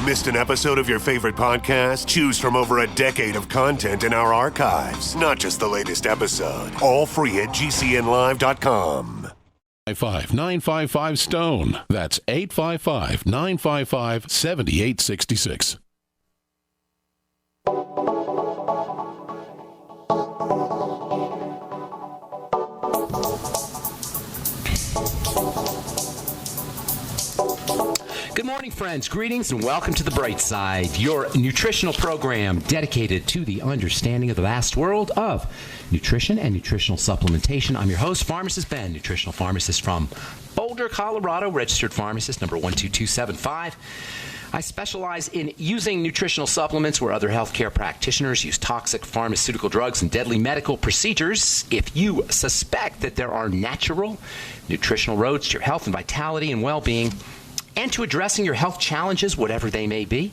Missed an episode of your favorite podcast? Choose from over a decade of content in our archives, not just the latest episode. All free at GCNlive.com. 855-955-STONE. That's 855-955-7866. Good morning, friends. Greetings and welcome to The Bright Side, your nutritional program dedicated to the understanding of the vast world of nutrition and nutritional supplementation. I'm your host, Pharmacist Ben, nutritional pharmacist from Boulder, Colorado, registered pharmacist number 12275. I specialize in using nutritional supplements where other healthcare practitioners use toxic pharmaceutical drugs and deadly medical procedures. If you suspect that there are natural nutritional roads to your health and vitality and well-being, and to addressing your health challenges, whatever they may be,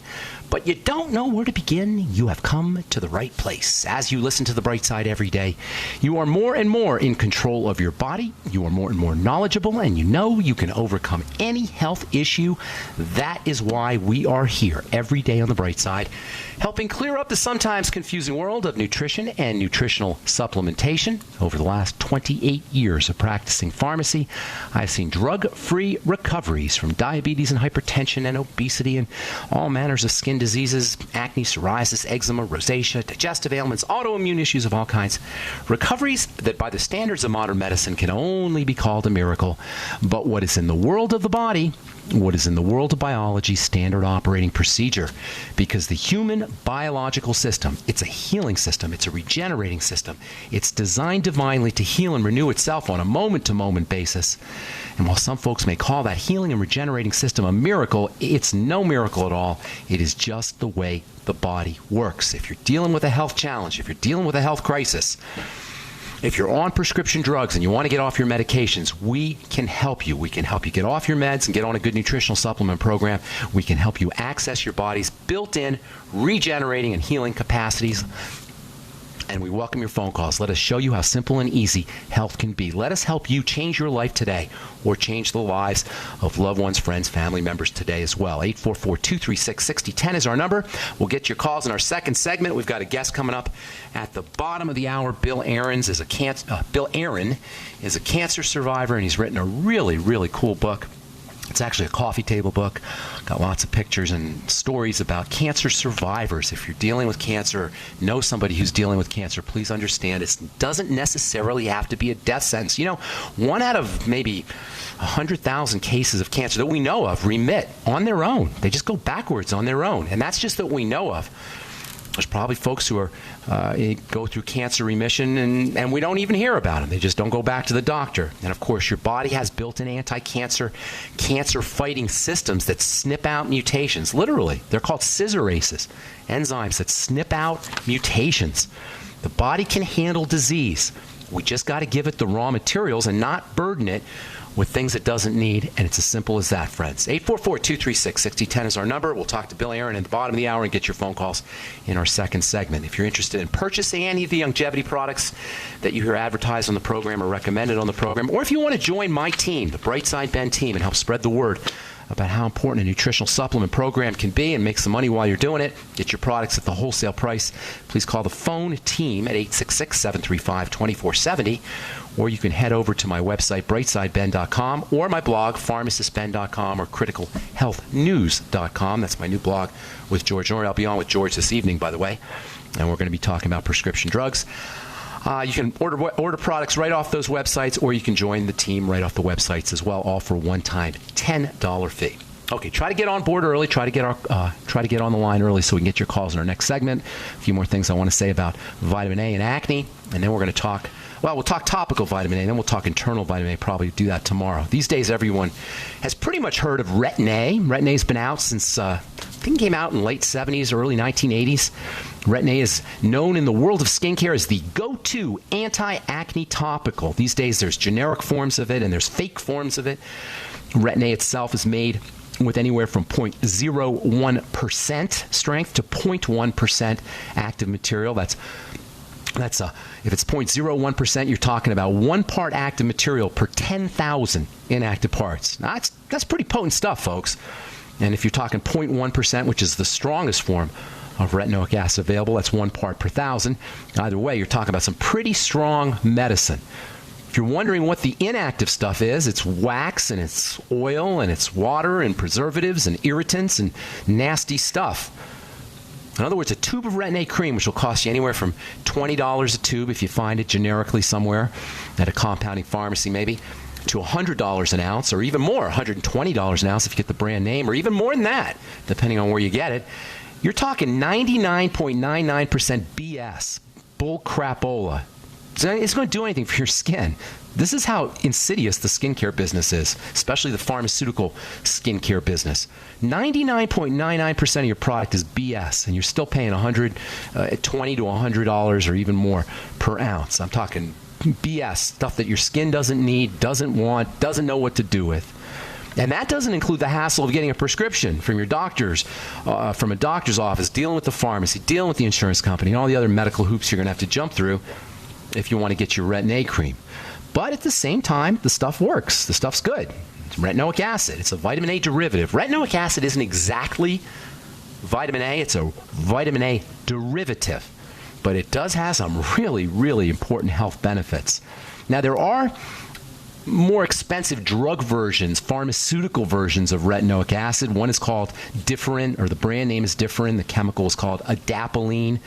but you don't know where to begin, you have come to the right place. As you listen to The Bright Side every day, you are more and more in control of your body, you are more and more knowledgeable, and you know you can overcome any health issue. That is why we are here every day on The Bright Side, helping clear up the sometimes confusing world of nutrition and nutritional supplementation. Over the last 28 years of practicing pharmacy, I've seen drug-free recoveries from diabetes and hypertension and obesity and all manners of skin diseases, acne, psoriasis, eczema, rosacea, digestive ailments, autoimmune issues of all kinds. Recoveries that by the standards of modern medicine can only be called a miracle. But what is in the world of the body, what is in the world of biology, standard operating procedure, because the human biological system, it's a healing system, it's a regenerating system. It's designed divinely to heal and renew itself on a moment-to-moment basis. And while some folks may call that healing and regenerating system a miracle, it's no miracle at all. It is just the way the body works. If you're dealing with a health challenge, if you're dealing with a health crisis, if you're on prescription drugs and you want to get off your medications, we can help you. We can help you get off your meds and get on a good nutritional supplement program. We can help you access your body's built-in regenerating and healing capacities. And we welcome your phone calls. Let us show you how simple and easy health can be. Let us help you change your life today or change the lives of loved ones, friends, family members today as well. 844-236-6010 is our number. We'll get your calls in our second segment. We've got a guest coming up at the bottom of the hour. Bill Aaron is a cancer survivor, and he's written a really, really cool book. It's actually a coffee table book. Got lots of pictures and stories about cancer survivors. If you're dealing with cancer, know somebody who's dealing with cancer, please understand it doesn't necessarily have to be a death sentence. You know, 1 out of maybe 100,000 cases of cancer that we know of remit on their own. They just go backwards on their own. And that's just that we know of. There's probably folks who are go through cancer remission and we don't even hear about them. They just don't go back to the doctor. And of course, your body has built-in anti-cancer, cancer-fighting systems that snip out mutations. Literally, they're called scissor-races, enzymes that snip out mutations. The body can handle disease. We just got to give it the raw materials and not burden it with things it doesn't need, and it's as simple as that, friends. 844-236-6010 is our number. We'll talk to Bill Aaron at the bottom of the hour and get your phone calls in our second segment. If you're interested in purchasing any of the longevity products that you hear advertised on the program or recommended on the program, or if you want to join my team, the Bright Side Ben team, and help spread the word about how important a nutritional supplement program can be and make some money while you're doing it, get your products at the wholesale price, please call the phone team at 866-735-2470, or you can head over to my website, brightsideben.com, or my blog, pharmacistben.com, or criticalhealthnews.com. That's my new blog with George Norrie. I'll be on with George this evening, by the way, and we're going to be talking about prescription drugs. You can order products right off those websites, or you can join the team right off the websites as well, all for a one-time $10 fee. Okay, try to get on board early. Try to get on the line early so we can get your calls in our next segment. A few more things I want to say about vitamin A and acne, and then we're going to talk. Well, we'll talk topical vitamin A, and then we'll talk internal vitamin A. Probably do that tomorrow. These days, everyone has pretty much heard of Retin A. Retin A has been out since I think it came out in late 70s, early 1980s. Retin A is known in the world of skincare as the go-to anti-acne topical. These days, there's generic forms of it and there's fake forms of it. Retin A itself is made with anywhere from 0.01% strength to 0.1% active material. That's if it's 0.01%, you're talking about 1 part active material per 10,000 inactive parts. Now, that's pretty potent stuff, folks. And if you're talking 0.1%, which is the strongest form of retinoic acid available, that's 1 part per thousand. Either way, you're talking about some pretty strong medicine. If you're wondering what the inactive stuff is, it's wax and it's oil and it's water and preservatives and irritants and nasty stuff. In other words, a tube of Retin-A cream, which will cost you anywhere from $20 a tube if you find it generically somewhere at a compounding pharmacy maybe, to $100 an ounce, or even more, $120 an ounce if you get the brand name, or even more than that, depending on where you get it. You're talking 99.99% BS, bull crapola. It's going to do anything for your skin. This is how insidious the skincare business is, especially the pharmaceutical skincare business. 99.99% of your product is BS, and you're still paying $20 to $100 or even more per ounce. I'm talking BS, stuff that your skin doesn't need, doesn't want, doesn't know what to do with. And that doesn't include the hassle of getting a prescription from your doctors, from a doctor's office, dealing with the pharmacy, dealing with the insurance company, and all the other medical hoops you're going to have to jump through if you want to get your Retin-A cream. But at the same time, the stuff works. The stuff's good. It's retinoic acid. It's a vitamin A derivative. Retinoic acid isn't exactly vitamin A. It's a vitamin A derivative. But it does have some really, really important health benefits. Now, there are more expensive drug versions, pharmaceutical versions of retinoic acid. One is called Differin, or the brand name is Differin. The chemical is called adapalene.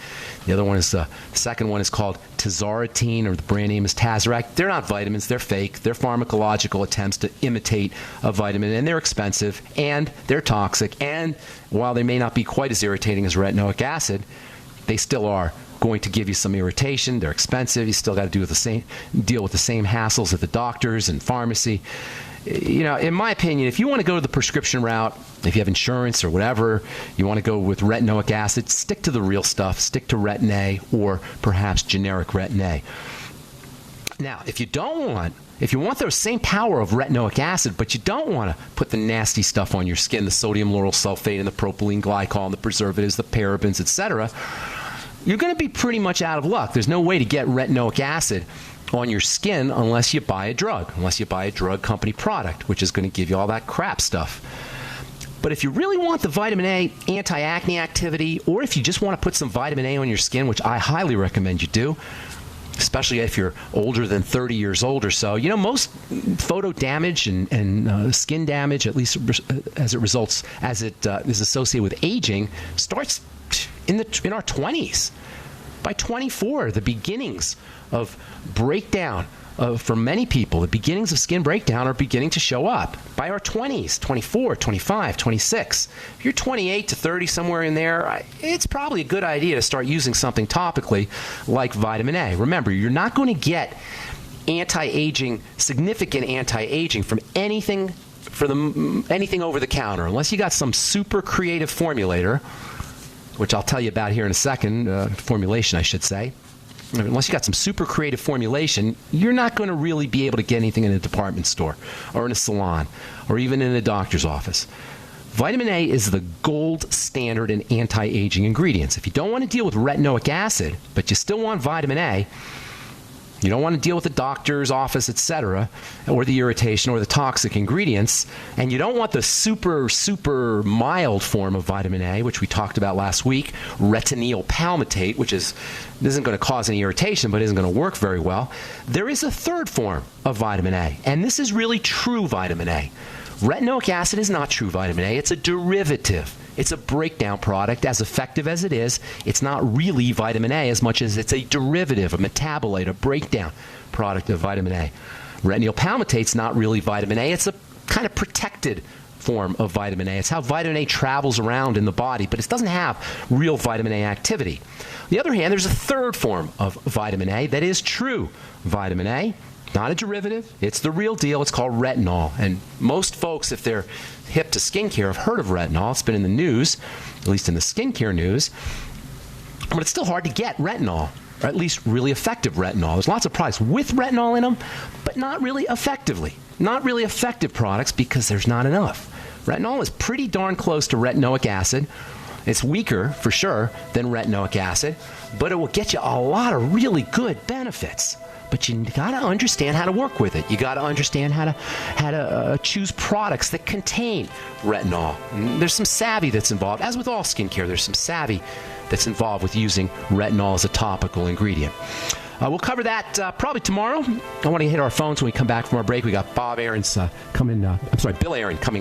The other one is, the second one is called Tazarotene, or the brand name is Tazarac. They're not vitamins. They're fake. They're pharmacological attempts to imitate a vitamin, and they're expensive, and they're toxic. And while they may not be quite as irritating as retinoic acid, they still are going to give you some irritation. They're expensive. You still got to deal with the same hassles at the doctors and pharmacy. You know, in my opinion, if you want to go to the prescription route, if you have insurance or whatever, you want to go with retinoic acid, stick to the real stuff. Stick to Retin-A or perhaps generic Retin-A. Now, if you want the same power of retinoic acid, but you don't want to put the nasty stuff on your skin, the sodium lauryl sulfate and the propylene glycol and the preservatives, the parabens, etc., you're going to be pretty much out of luck. There's no way to get retinoic acid on your skin unless you buy a drug company product, which is going to give you all that crap stuff. But if you really want the vitamin A anti-acne activity, or if you just want to put some vitamin A on your skin, which I highly recommend you do, especially if you're older than 30 years old or so, you know, most photo damage and skin damage, at least as it is associated with aging, starts in our 20s. By 24, the beginnings of breakdown for many people, the beginnings of skin breakdown are beginning to show up. By our 20s, 24, 25, 26. If you're 28 to 30, somewhere in there, it's probably a good idea to start using something topically like vitamin A. Remember, you're not going to get significant anti-aging from anything over the counter, unless you got some super creative formulator, which I'll tell you about here in a second, formulation, I should say. Unless you got some super creative formulation, you're not going to really be able to get anything in a department store or in a salon or even in a doctor's office. Vitamin A is the gold standard in anti-aging ingredients. If you don't want to deal with retinoic acid, but you still want vitamin A, you don't want to deal with the doctor's office, etc., or the irritation or the toxic ingredients, and you don't want the super, super mild form of vitamin A, which we talked about last week, retinyl palmitate, which isn't going to cause any irritation but isn't going to work very well. There is a third form of vitamin A, and this is really true vitamin A. Retinoic acid is not true vitamin A. It's a derivative. It's a breakdown product. As effective as it is, it's not really vitamin A as much as it's a derivative, a metabolite, a breakdown product of vitamin A. Retinyl palmitate's not really vitamin A. It's a kind of protected form of vitamin A. It's how vitamin A travels around in the body, but it doesn't have real vitamin A activity. On the other hand, there's a third form of vitamin A that is true vitamin A. Not a derivative. It's the real deal. It's called retinol. And most folks, if they're hip to skincare, have heard of retinol. It's been in the news, at least in the skincare news. But it's still hard to get retinol, or at least really effective retinol. There's lots of products with retinol in them, but not really effectively. Not really effective products because there's not enough. Retinol is pretty darn close to retinoic acid. It's weaker, for sure, than retinoic acid, but it will get you a lot of really good benefits. but you got to understand how to work with it. You got to understand how to choose products that contain retinol. And there's some savvy that's involved. As with all skincare, there's some savvy that's involved with using retinol as a topical ingredient. We'll cover that probably tomorrow. I want to hit our phones when we come back from our break. We got Bill Aaron coming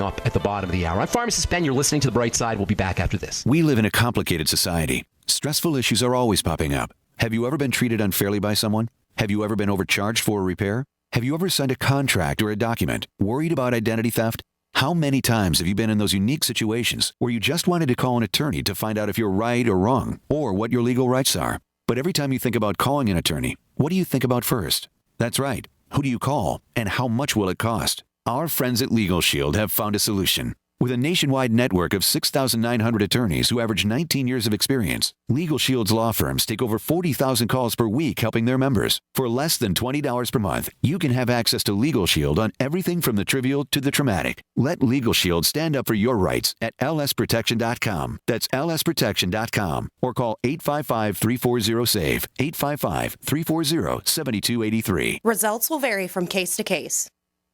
up at the bottom of the hour. I'm Pharmacist Ben. You're listening to The Bright Side. We'll be back after this. We live in a complicated society. Stressful issues are always popping up. Have you ever been treated unfairly by someone? Have you ever been overcharged for a repair? Have you ever signed a contract or a document worried about identity theft? How many times have you been in those unique situations where you just wanted to call an attorney to find out if you're right or wrong, or what your legal rights are? But every time you think about calling an attorney, what do you think about first? That's right. Who do you call, and how much will it cost? Our friends at Legal Shield have found a solution. With a nationwide network of 6,900 attorneys who average 19 years of experience, Legal Shield's law firms take over 40,000 calls per week helping their members. For less than $20 per month, you can have access to Legal Shield on everything from the trivial to the traumatic. Let Legal Shield stand up for your rights at lsprotection.com. That's lsprotection.com. Or call 855-340-SAVE, 855-340-7283. Results will vary from case to case.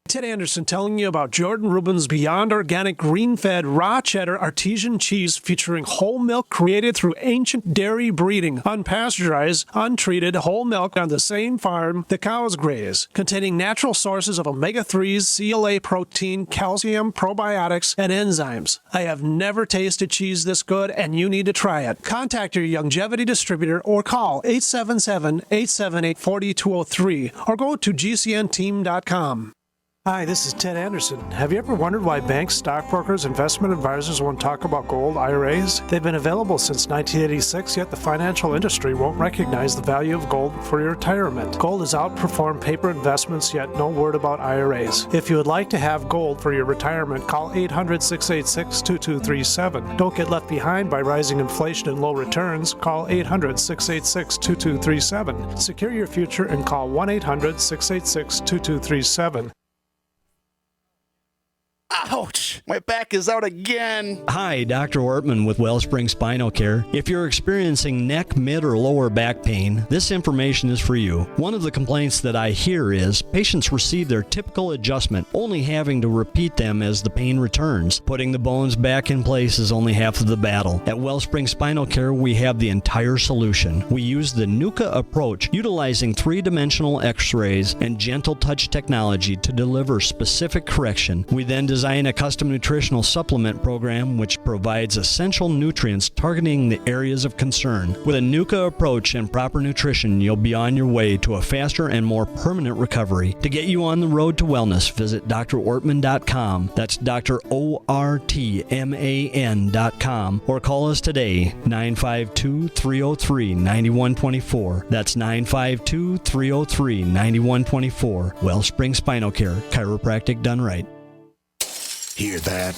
Ted Anderson telling you about Jordan Rubin's Beyond Organic Green-Fed Raw Cheddar Artesian Cheese featuring whole milk created through ancient dairy breeding, unpasteurized, untreated whole milk on the same farm the cows graze, containing natural sources of omega-3s, CLA protein, calcium, probiotics, and enzymes. I have never tasted cheese this good, and you need to try it. Contact your Longevity distributor or call 877-878-4203 or go to gcnteam.com. Hi, this is Ted Anderson. Have you ever wondered why banks, stockbrokers, investment advisors won't talk about gold IRAs? They've been available since 1986, yet the financial industry won't recognize the value of gold for your retirement. Gold has outperformed paper investments, yet no word about IRAs. If you would like to have gold for your retirement, call 800-686-2237. Don't get left behind by rising inflation and low returns. Call 800-686-2237. Secure your future and call 1-800-686-2237. Ouch! My back is out again. Hi, Dr. Ortman with Wellspring Spinal Care. If you're experiencing neck, mid, or lower back pain, this information is for you. One of the complaints that I hear is patients receive their typical adjustment, only having to repeat them as the pain returns. Putting the bones back in place is only half of the battle. At Wellspring Spinal Care, we have the entire solution. We use the NUCA approach, utilizing three-dimensional x-rays and gentle touch technology to deliver specific correction. We then design a custom nutritional supplement program which provides essential nutrients targeting the areas of concern. With a NUCA approach and proper nutrition, you'll be on your way to a faster and more permanent recovery. To get you on the road to wellness, visit drortman.com. That's drortman.com. Or call us today, 952-303-9124. That's 952-303-9124. Wellspring Spinal Care, chiropractic done right. Hear that?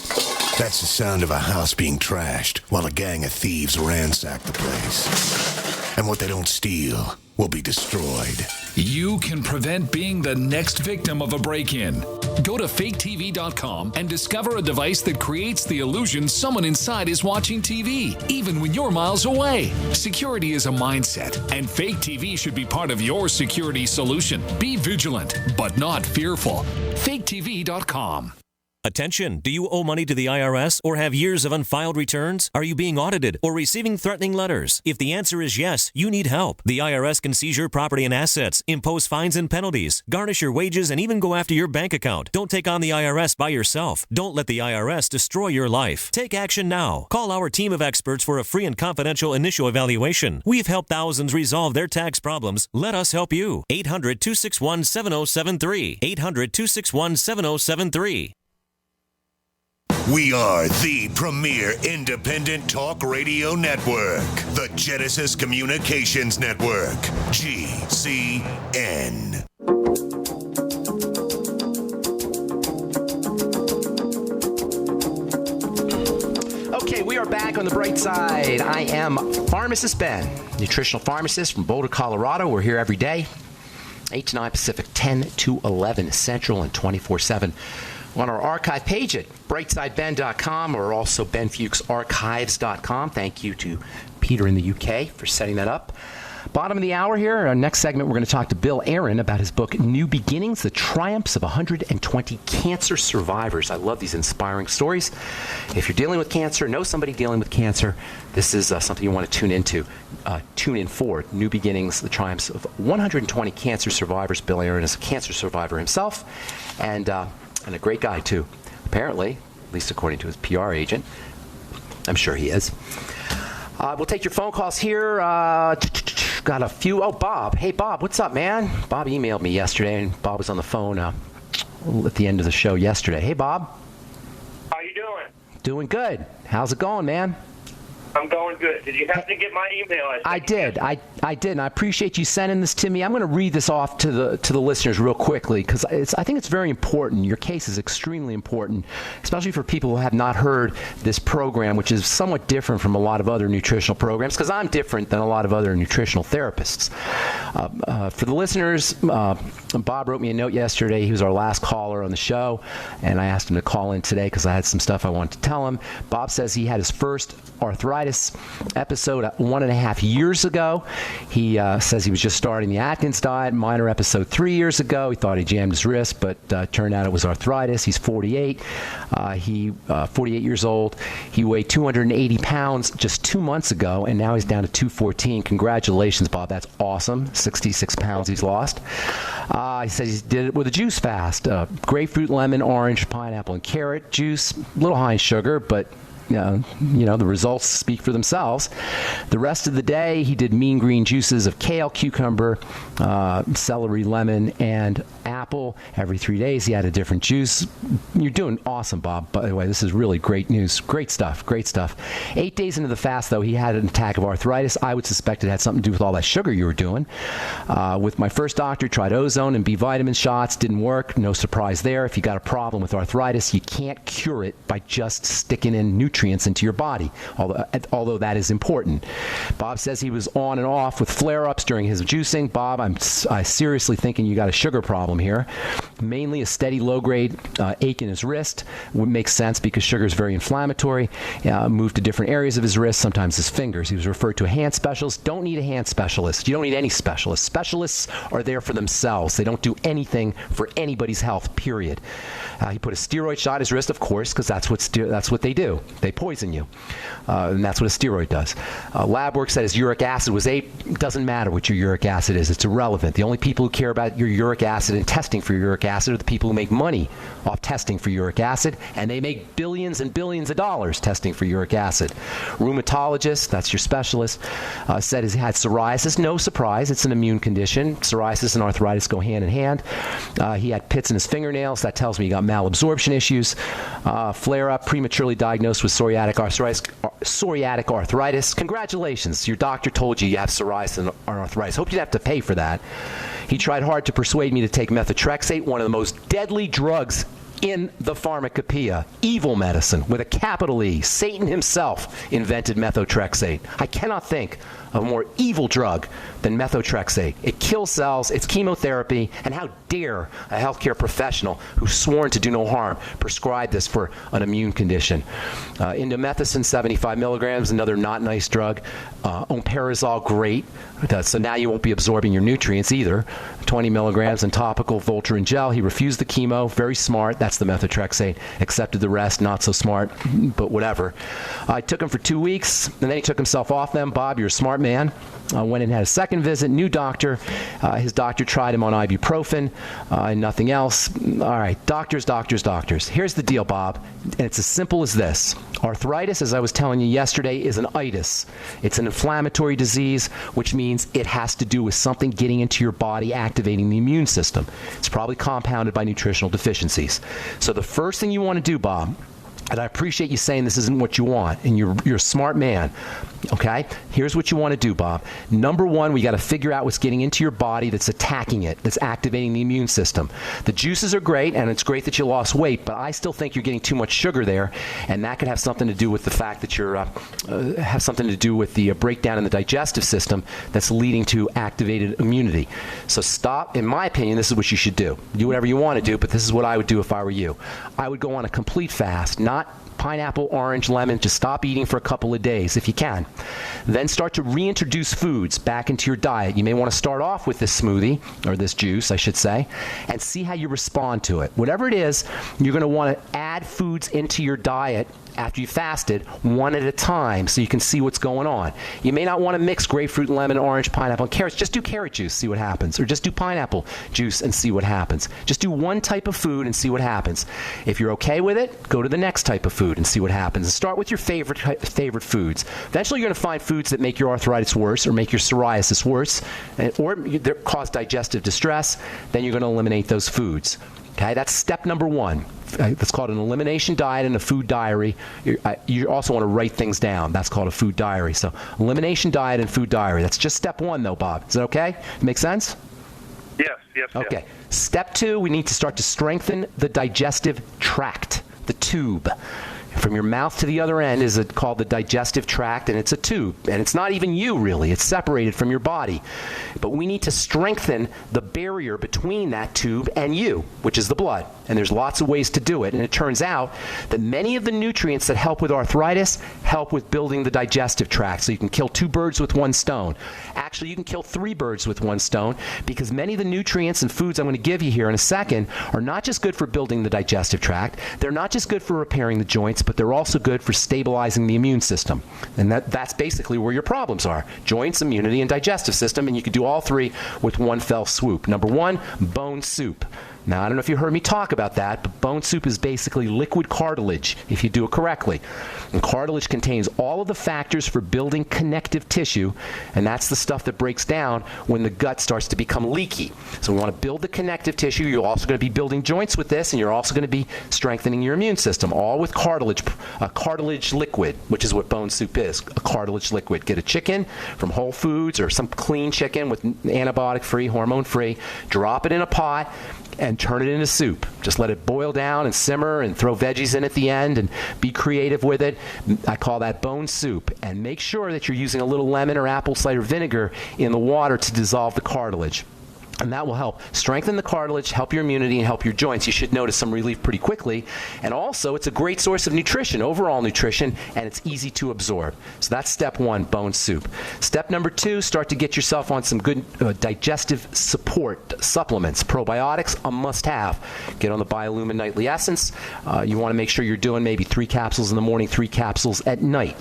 That's the sound of a house being trashed while a gang of thieves ransack the place. And what they don't steal will be destroyed. You can prevent being the next victim of a break-in. Go to faketv.com and discover a device that creates the illusion someone inside is watching TV, even when you're miles away. Security is a mindset, and Fake TV should be part of your security solution. Be vigilant, but not fearful. faketv.com. Attention! Do you owe money to the IRS or have years of unfiled returns? Are you being audited or receiving threatening letters? If the answer is yes, you need help. The IRS can seize your property and assets, impose fines and penalties, garnish your wages, and even go after your bank account. Don't take on the IRS by yourself. Don't let the IRS destroy your life. Take action now. Call our team of experts for a free and confidential initial evaluation. We've helped thousands resolve their tax problems. Let us help you. 800-261-7073. 800-261-7073. We are the premier independent talk radio network, the Genesis Communications Network, GCN. Okay, we are back on the bright side. I am Pharmacist Ben, nutritional pharmacist from Boulder, Colorado. We're here every day, 8 to 9 Pacific, 10 to 11 Central, and 24/7. On our archive page at brightsideben.com or also benfuchsarchives.com. Thank you to Peter in the UK for setting that up. Bottom of the hour here. Our next segment, we're going to talk to Bill Aaron about his book, New Beginnings, The Triumphs of 120 Cancer Survivors. I love these inspiring stories. If you're dealing with cancer, know somebody dealing with cancer, this is something you want to tune in for. New Beginnings, The Triumphs of 120 Cancer Survivors. Bill Aaron is a cancer survivor himself and a great guy, too. Apparently, at least according to his PR agent. I'm sure he is. We'll take your phone calls here. Got a few. Oh, Bob. Hey, Bob, what's up, man? Bob emailed me yesterday, and Bob was on the phone at the end of the show yesterday. Hey, Bob. How you doing? Doing good. How's it going, man? I'm going good. Did you happen to get my email? I did. I did, and I appreciate you sending this to me. I'm going to read this off to the listeners real quickly because I think it's very important. Your case is extremely important, especially for people who have not heard this program, which is somewhat different from a lot of other nutritional programs because I'm different than a lot of other nutritional therapists. For the listeners, Bob wrote me a note yesterday. He was our last caller on the show, and I asked him to call in today because I had some stuff I wanted to tell him. Bob says he had his first arthritis episode 1.5 years ago. He says he was just starting the Atkins diet, minor episode 3 years ago. He thought he jammed his wrist, but turned out it was arthritis. He's 48. 48 years old. He weighed 280 pounds just 2 months ago, and now he's down to 214. Congratulations, Bob. That's awesome. 66 pounds he's lost. He says he did it with a juice fast. Grapefruit, lemon, orange, pineapple, and carrot juice. A little high in sugar, but the results speak for themselves. The rest of the day, he did mean green juices of kale, cucumber, celery, lemon, and apple. Every 3 days, he had a different juice. You're doing awesome, Bob. By the way, this is really great news. Great stuff. Great stuff. 8 days into the fast, though, he had an attack of arthritis. I would suspect it had something to do with all that sugar you were doing. With my first doctor, tried ozone and B vitamin shots. Didn't work. No surprise there. If you got a problem with arthritis, you can't cure it by just sticking in nutrients into your body, although that is important. Bob says he was on and off with flare-ups during his juicing. Bob, I'm seriously thinking you got a sugar problem here. Mainly a steady low-grade ache in his wrist. Would make sense because sugar is very inflammatory. Moved to different areas of his wrist, sometimes his fingers. He was referred to a hand specialist. Don't need a hand specialist. You don't need any specialist. Specialists are there for themselves. They don't do anything for anybody's health, period. He put a steroid shot in his wrist, of course, because that's what they do. They poison you, and that's what a steroid does. Lab work said his uric acid was 8. It doesn't matter what your uric acid is. It's irrelevant. The only people who care about your uric acid and testing for uric acid are the people who make money off testing for uric acid, and they make billions and billions of dollars testing for uric acid. Rheumatologist, that's your specialist, said he had psoriasis. No surprise. It's an immune condition. Psoriasis and arthritis go hand in hand. He had pits in his fingernails. That tells me he got malabsorption issues. Flare-up, prematurely diagnosed with psoriatic arthritis. Congratulations. Your doctor told you have psoriasis and arthritis. Hope you didn't have to pay for that. He tried hard to persuade me to take methotrexate, one of the most deadly drugs in the pharmacopoeia. Evil medicine with a capital E. Satan himself invented methotrexate. I cannot think of a more evil drug than methotrexate. It kills cells, it's chemotherapy, and how dare a healthcare professional who's sworn to do no harm prescribe this for an immune condition. Indomethacin, 75 milligrams, another not nice drug. Omeprazole, great. So now you won't be absorbing your nutrients either. 20 milligrams in topical Voltaren gel. He refused the chemo. Very smart. That's the methotrexate. Accepted the rest. Not so smart, but whatever. I took him for 2 weeks, and then he took himself off them. Bob, you're a smart man. Went and had a second visit, new doctor. His doctor tried him on ibuprofen and nothing else. All right, doctors. Here's the deal, Bob, and it's as simple as this. Arthritis, as I was telling you yesterday, is an itis. It's an inflammatory disease, which means it has to do with something getting into your body, activating the immune system. It's probably compounded by nutritional deficiencies. So the first thing you want to do, Bob, and I appreciate you saying this isn't what you want, and you're a smart man, okay? Here's what you want to do, Bob. Number one, we got to figure out what's getting into your body that's attacking it, that's activating the immune system. The juices are great, and it's great that you lost weight, but I still think you're getting too much sugar there, and that could have something to do with the fact that you're have something to do with the breakdown in the digestive system that's leading to activated immunity. So stop. In my opinion, this is what you should do. Do whatever you want to do, but this is what I would do if I were you. I would go on a complete fast, not pineapple, orange, lemon. Just stop eating for a couple of days if you can. Then start to reintroduce foods back into your diet. You may want to start off with this smoothie, or this juice, I should say, and see how you respond to it. Whatever it is, you're going to want to add foods into your diet after you fasted, one at a time, so you can see what's going on. You may not want to mix grapefruit, lemon, orange, pineapple, and carrots. Just do carrot juice, see what happens. Or just do pineapple juice and see what happens. Just do one type of food and see what happens. If you're okay with it, go to the next type of food and see what happens. And start with your favorite foods. Eventually, you're going to find foods that make your arthritis worse or make your psoriasis worse or cause digestive distress. Then you're going to eliminate those foods. Okay, that's step number one. That's called an elimination diet and a food diary. You also want to write things down. That's called a food diary. So elimination diet and food diary. That's just step one, though, Bob. Is that okay? Make sense? Yes. Okay. Step two, we need to start to strengthen the digestive tract, the tube. From your mouth to the other end is called the digestive tract, and it's a tube. And it's not even you, really. It's separated from your body. But we need to strengthen the barrier between that tube and you, which is the blood. And there's lots of ways to do it. And it turns out that many of the nutrients that help with arthritis help with building the digestive tract. So you can kill 2 birds with 1 stone. Actually, you can kill 3 birds with 1 stone, because many of the nutrients and foods I'm going to give you here in a second are not just good for building the digestive tract. They're not just good for repairing the joints, but they're also good for stabilizing the immune system. And that's basically where your problems are: joints, immunity, and digestive system. And you can do all 3 with one fell swoop. Number 1, bone soup. Now, I don't know if you heard me talk about that, but bone soup is basically liquid cartilage, if you do it correctly. And cartilage contains all of the factors for building connective tissue, and that's the stuff that breaks down when the gut starts to become leaky. So we want to build the connective tissue. You're also going to be building joints with this, and you're also going to be strengthening your immune system, all with cartilage, a cartilage liquid, which is what bone soup is, a cartilage liquid. Get a chicken from Whole Foods or some clean chicken with antibiotic-free, hormone-free, drop it in a pot, and turn it into soup. Just let it boil down and simmer and throw veggies in at the end and be creative with it. I call that bone soup. And make sure that you're using a little lemon or apple cider vinegar in the water to dissolve the cartilage. And that will help strengthen the cartilage, help your immunity, and help your joints. You should notice some relief pretty quickly. And also, it's a great source of nutrition, overall nutrition, and it's easy to absorb. So that's step 1, bone soup. Step number 2, start to get yourself on some good digestive support supplements. Probiotics, a must-have. Get on the Biolumin Nightly Essence. You want to make sure you're doing maybe 3 capsules in the morning, 3 capsules at night.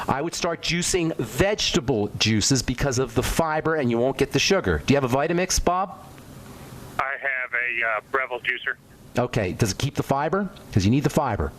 I would start juicing vegetable juices because of the fiber, and you won't get the sugar. Do you have a Vitamix, Bob? I have a Breville juicer. Okay. Does it keep the fiber? Because you need the fiber.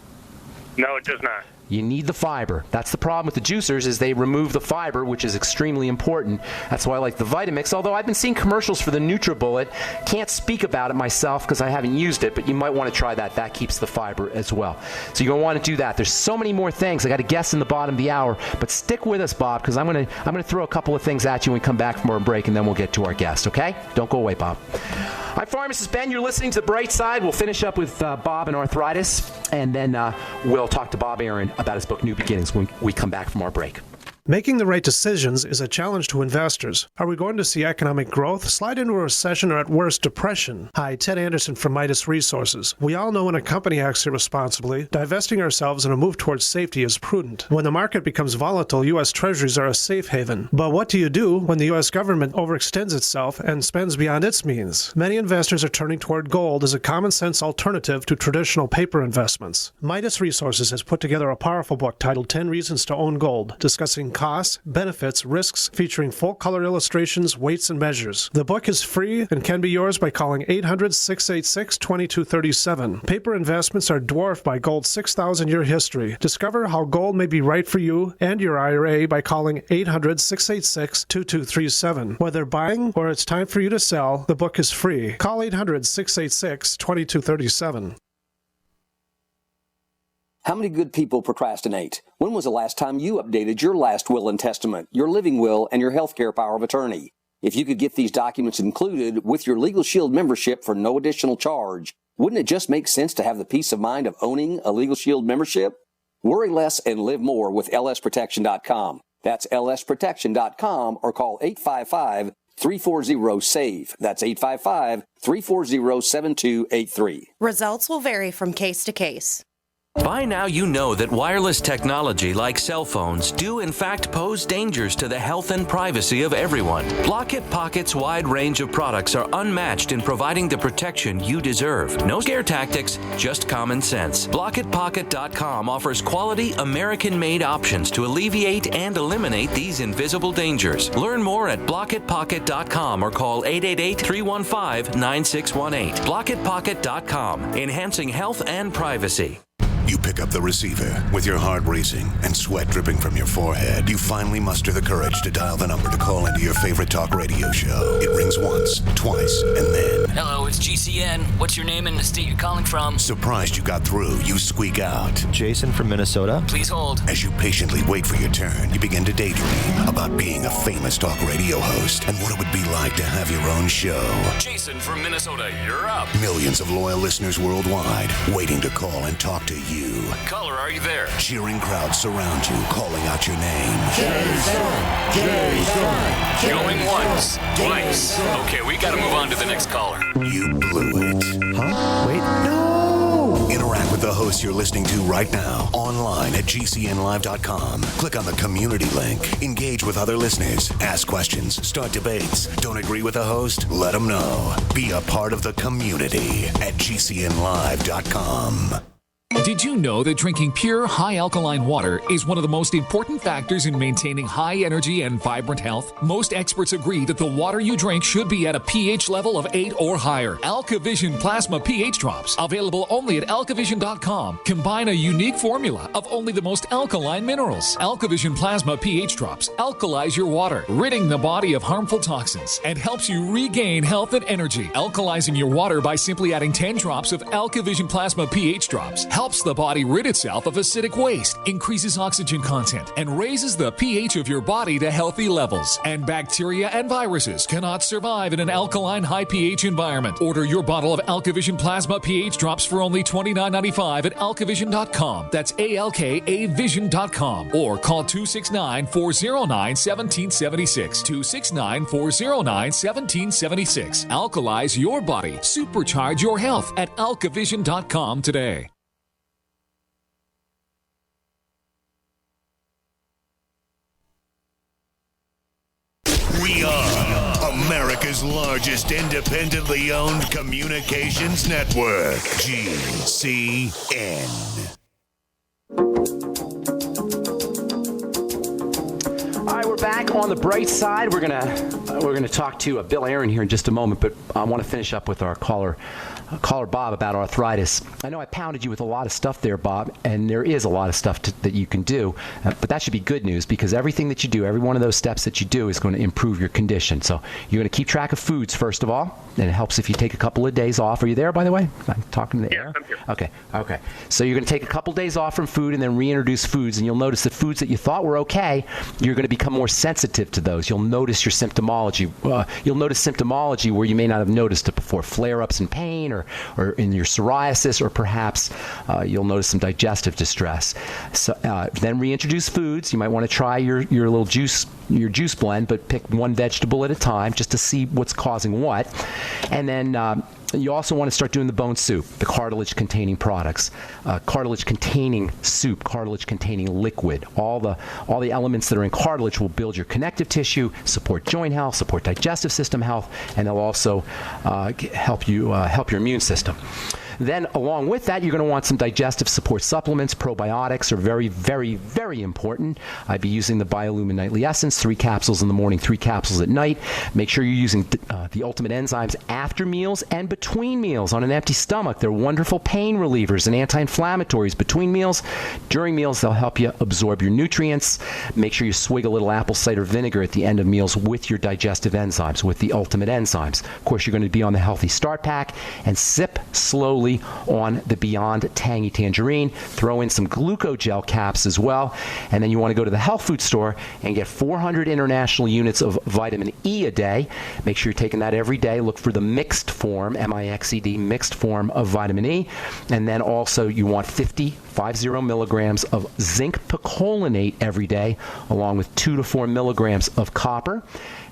No, it does not. You need the fiber. That's the problem with the juicers, is they remove the fiber, which is extremely important. That's why I like the Vitamix, although I've been seeing commercials for the NutriBullet. Can't speak about it myself because I haven't used it, but you might want to try that. That keeps the fiber as well. So you're going to want to do that. There's so many more things. I got a guest in the bottom of the hour, but stick with us, Bob, because I'm going to throw a couple of things at you when we come back from our break, and then we'll get to our guest, okay? Don't go away, Bob. I'm Pharmacist Ben. You're listening to The Bright Side. We'll finish up with Bob and arthritis, and then we'll talk to Bob Aaron about his book, New Beginnings, when we come back from our break. Making the right decisions is a challenge to investors. Are we going to see economic growth, slide into a recession, or at worst, depression? Hi, Ted Anderson from Midas Resources. We all know when a company acts irresponsibly, divesting ourselves in a move towards safety is prudent. When the market becomes volatile, U.S. Treasuries are a safe haven. But what do you do when the U.S. government overextends itself and spends beyond its means? Many investors are turning toward gold as a common-sense alternative to traditional paper investments. Midas Resources has put together a powerful book titled 10 Reasons to Own Gold, discussing costs, benefits, risks, featuring full-color illustrations, weights, and measures. The book is free and can be yours by calling 800-686-2237. Paper investments are dwarfed by gold's 6,000-year history. Discover how gold may be right for you and your IRA by calling 800-686-2237. Whether buying or it's time for you to sell, the book is free. Call 800-686-2237. How many good people procrastinate? When was the last time you updated your last will and testament, your living will, and your healthcare power of attorney? If you could get these documents included with your Legal Shield membership for no additional charge, wouldn't it just make sense to have the peace of mind of owning a Legal Shield membership? Worry less and live more with lsprotection.com. That's lsprotection.com, or call 855-340-SAVE. That's 855-340-7283. Results will vary from case to case. By now you know that wireless technology like cell phones do in fact pose dangers to the health and privacy of everyone. Blockit Pocket's wide range of products are unmatched in providing the protection you deserve. No scare tactics, just common sense. BlockitPocket.com offers quality American-made options to alleviate and eliminate these invisible dangers. Learn more at BlockitPocket.com or call 888-315-9618. BlockitPocket.com, enhancing health and privacy. You pick up the receiver with your heart racing and sweat dripping from your forehead. You finally muster the courage to dial the number to call into your favorite talk radio show. It rings once, twice, and then... Hello, it's GCN. What's your name and the state you're calling from? Surprised you got through, you squeak out. Jason from Minnesota. Please hold. As you patiently wait for your turn, you begin to daydream about being a famous talk radio host and what it would be like to have your own show. Jason from Minnesota, you're up. Millions of loyal listeners worldwide waiting to call and talk to you. Caller, are you there? Cheering crowds surround you, calling out your name. Jason! Jason! Going once, twice. Okay, we gotta move on to the next caller. You blew it. Huh? Wait, no! Interact with the host you're listening to right now, online at GCNlive.com. Click on the community link. Engage with other listeners. Ask questions. Start debates. Don't agree with the host? Let them know. Be a part of the community at GCNlive.com. Did you know that drinking pure, high-alkaline water is one of the most important factors in maintaining high energy and vibrant health? Most experts agree that the water you drink should be at a pH level of 8 or higher. AlkaVision Plasma pH Drops, available only at alkavision.com, combine a unique formula of only the most alkaline minerals. AlkaVision Plasma pH Drops alkalize your water, ridding the body of harmful toxins, and helps you regain health and energy. Alkalizing your water by simply adding 10 drops of AlkaVision Plasma pH Drops helps the body rid itself of acidic waste, increases oxygen content, and raises the pH of your body to healthy levels. And bacteria and viruses cannot survive in an alkaline high pH environment. Order your bottle of AlkaVision Plasma pH Drops for only $29.95 at alkavision.com. That's ALKAvision.com. Or call 269-409-1776. 269-409-1776. Alkalize your body. Supercharge your health at alkavision.com today. We are America's largest independently owned communications network, GCN. All right, we're back on the bright side. We're gonna talk to Bill Aaron here in just a moment, but I want to finish up with our caller Bob about arthritis. I know I pounded you with a lot of stuff there, Bob, and there is a lot of stuff that you can do, but that should be good news because everything that you do, every one of those steps that you do is going to improve your condition. So you're going to keep track of foods, first of all, and it helps if you take a couple of days off. Are you there, by the way? I'm talking to the air. I'm here. Okay. So you're going to take a couple days off from food and then reintroduce foods, and you'll notice that foods that you thought were okay, you're going to become more sensitive to those. You'll notice your symptomology. You'll notice symptomology where you may not have noticed it before, flare-ups in pain or in your psoriasis, or perhaps you'll notice some digestive distress. So then reintroduce foods. You might want to try your little juice blend, but pick one vegetable at a time just to see what's causing what. And then you also want to start doing the bone soup, the cartilage-containing products, cartilage-containing soup, cartilage-containing liquid. All the elements that are in cartilage will build your connective tissue, support joint health, support digestive system health, and they'll also help your immune system. Then, along with that, you're going to want some digestive support supplements. Probiotics are very, very, very important. I'd be using the Biolumin Nightly Essence, 3 capsules in the morning, 3 capsules at night. Make sure you're using the Ultimate Enzymes after meals and between meals on an empty stomach. They're wonderful pain relievers and anti-inflammatories between meals. During meals, they'll help you absorb your nutrients. Make sure you swig a little apple cider vinegar at the end of meals with your digestive enzymes, with the Ultimate Enzymes. Of course, you're going to be on the Healthy Start Pack, and sip slowly on the Beyond Tangy Tangerine. Throw in some glucogel caps as well. And then you want to go to the health food store and get 400 international units of vitamin E a day. Make sure you're taking that every day. Look for the mixed form, MIXED, mixed form of vitamin E. And then also you want 50 50 milligrams of zinc picolinate every day, along with 2 to 4 milligrams of copper.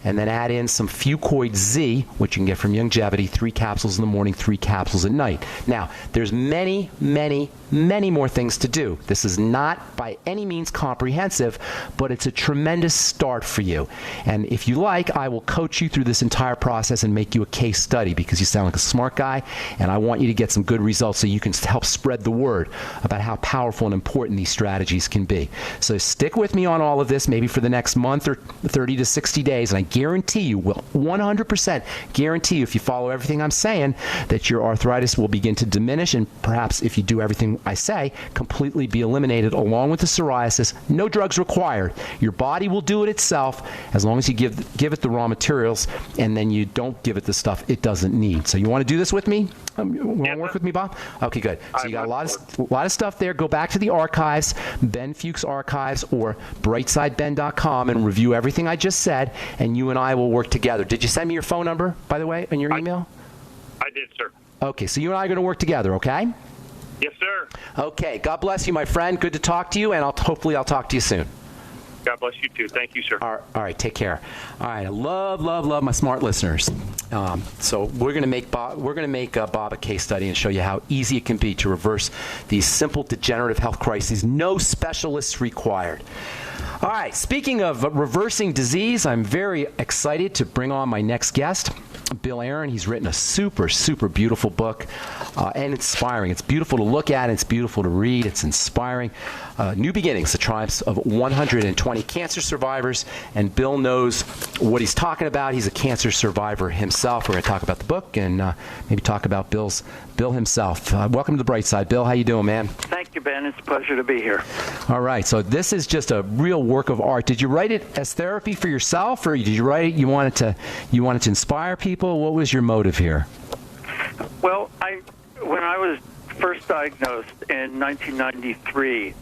And then add in some Fucoid Z, which you can get from Youngevity, 3 capsules in the morning, 3 capsules at night. Now, there's many, many, many more things to do. This is not by any means comprehensive, but it's a tremendous start for you. And if you like, I will coach you through this entire process and make you a case study, because you sound like a smart guy, and I want you to get some good results so you can help spread the word about how powerful and important these strategies can be. So stick with me on all of this, maybe for the next month or 30 to 60 days, and I guarantee you, will 100% guarantee you, if you follow everything I'm saying, that your arthritis will begin to diminish, and perhaps if you do everything I say, completely be eliminated along with the psoriasis. No drugs required. Your body will do it itself as long as you give it the raw materials, and then you don't give it the stuff it doesn't need. So you want to do this with me? You want to work with me, Bob? Okay, good. So you got a lot of stuff there. Go back to the archives, Ben Fuchs Archives, or brightsideben.com, and review everything I just said, and you and I will work together. Did you send me your phone number, by the way, in your email? I did, sir. Okay, so you and I are going to work together, okay? Yes, sir. Okay, God bless you, my friend. Good to talk to you, and hopefully I'll talk to you soon. God bless you, too. Thank you, sir. All right, take care. All right, I love my smart listeners. So we're going to make Bob a case study and show you how easy it can be to reverse these simple degenerative health crises. No specialists required. All right, speaking of reversing disease, I'm very excited to bring on my next guest, Bill Aaron. He's written a super, super beautiful book and inspiring. It's beautiful to look at. It's beautiful to read. It's inspiring. New Beginnings, the triumphs of 120 cancer survivors. And Bill knows what he's talking about. He's a cancer survivor himself. We're going to talk about the book and maybe talk about Bill himself. Welcome to the Bright Side, Bill. How you doing, man? Thank you, Ben. It's a pleasure to be here. All right. So this is just a real work of art. Did you write it as therapy for yourself, or did you write it you wanted to inspire people? What was your motive here? Well, when I was first diagnosed in 1993,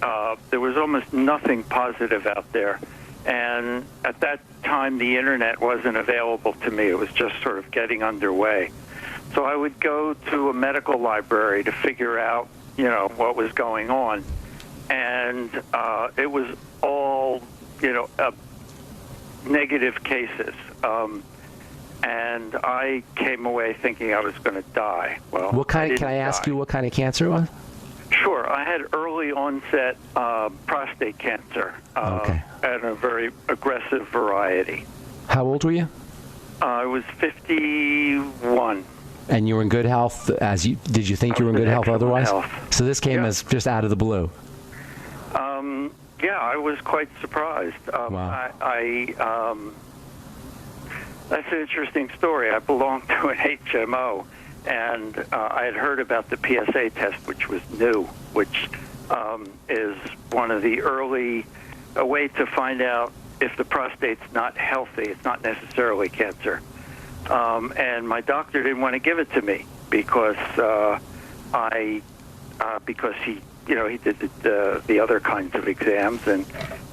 there was almost nothing positive out there. And at that time, the internet wasn't available to me. It was just sort of getting underway. So I would go to a medical library to figure out, what was going on. And it was all, negative cases. And I came away thinking I was going to die. Well, can I ask you what kind of cancer it was? Sure. I had early onset prostate cancer, and a very aggressive variety. How old were you? I was 51. And you were in good health? Did you think you were in good health otherwise? So this came as just out of the blue. Yeah, I was quite surprised. Wow. That's an interesting story. I belonged to an HMO, and I had heard about the PSA test, which was new, which is one of the a way to find out if the prostate's not healthy. It's not necessarily cancer. And my doctor didn't want to give it to me because he did the other kinds of exams and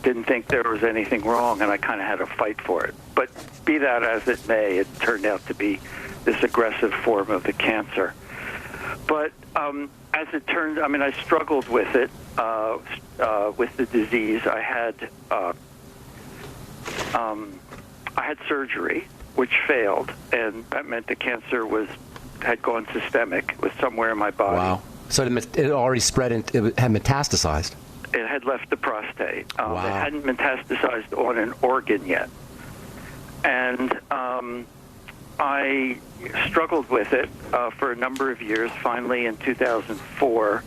didn't think there was anything wrong, and I kind of had to fight for it. But be that as it may, it turned out to be this aggressive form of the cancer. But as it turned, I struggled with it, with the disease. I had surgery, which failed, and that meant the cancer had gone systemic. It was somewhere in my body. Wow. So it already spread and it had metastasized. It had left the prostate. Wow. It hadn't metastasized on an organ yet. And I struggled with it for a number of years. Finally, in 2004,